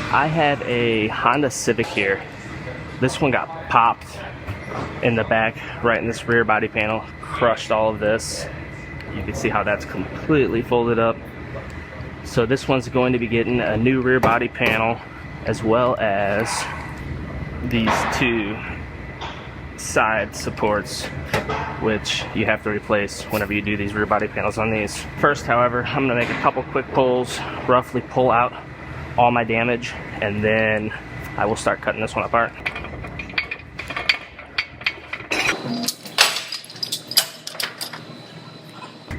I had a Honda Civic here. This one got popped in the back, right in this rear body panel, crushed all of this. You can see how that's completely folded up. So this one's going to be getting a new rear body panel, as well as these two side supports, which you have to replace whenever you do these rear body panels on these. First, however, I'm going to make a couple quick pulls, roughly pull out all my damage, and then I will start cutting this one apart.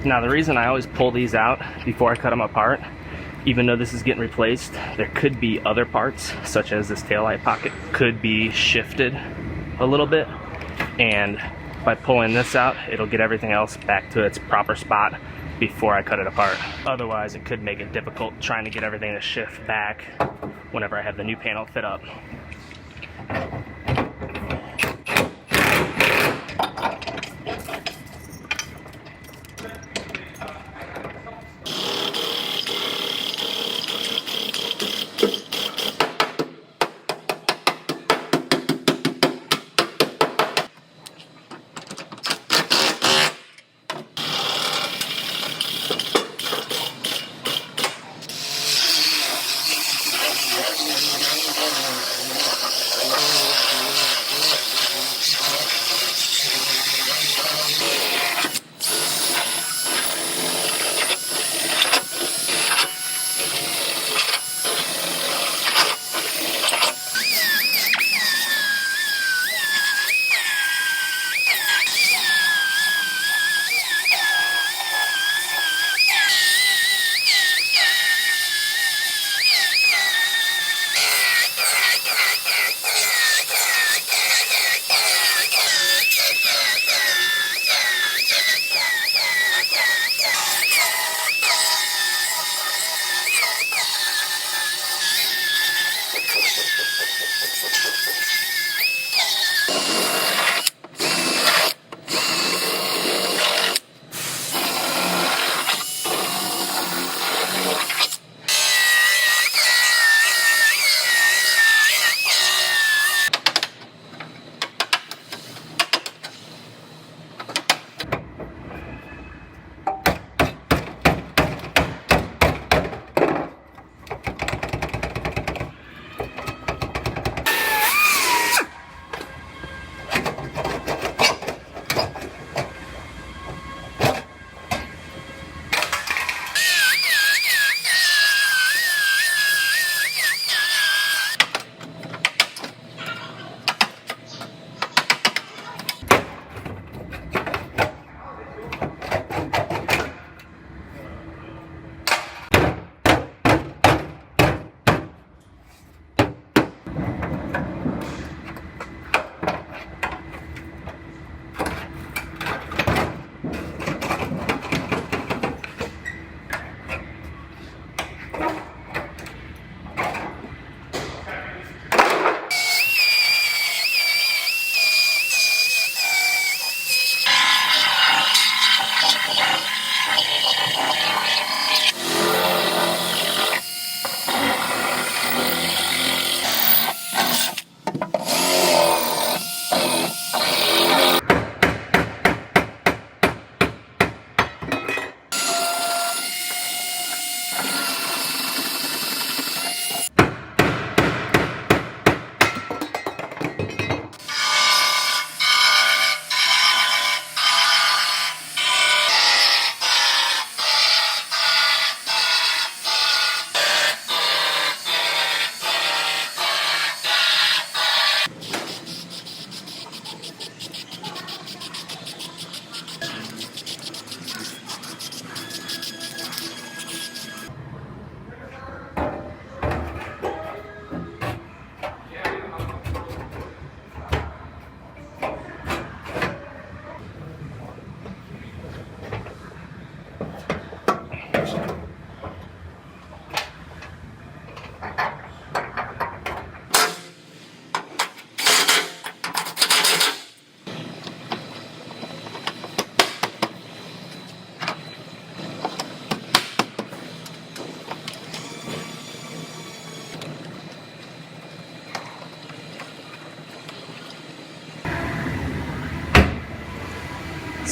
Now, the reason I always pull these out before I cut them apart, even though this is getting replaced, there could be other parts, such as this taillight pocket, could be shifted a little bit, and by pulling this out, it'll get everything else back to its proper spot before I cut it apart. Otherwise, it could make it difficult trying to get everything to shift back whenever I have the new panel fit up.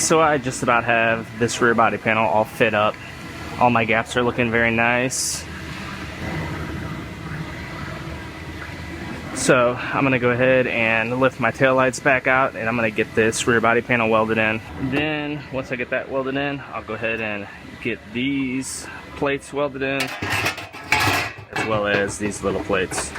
So I just about have this rear body panel all fit up. All my gaps are looking very nice. So I'm gonna go ahead and lift my taillights back out, and I'm gonna get this rear body panel welded in. Then once I get that welded in, I'll go ahead and get these plates welded in, as well as these little plates.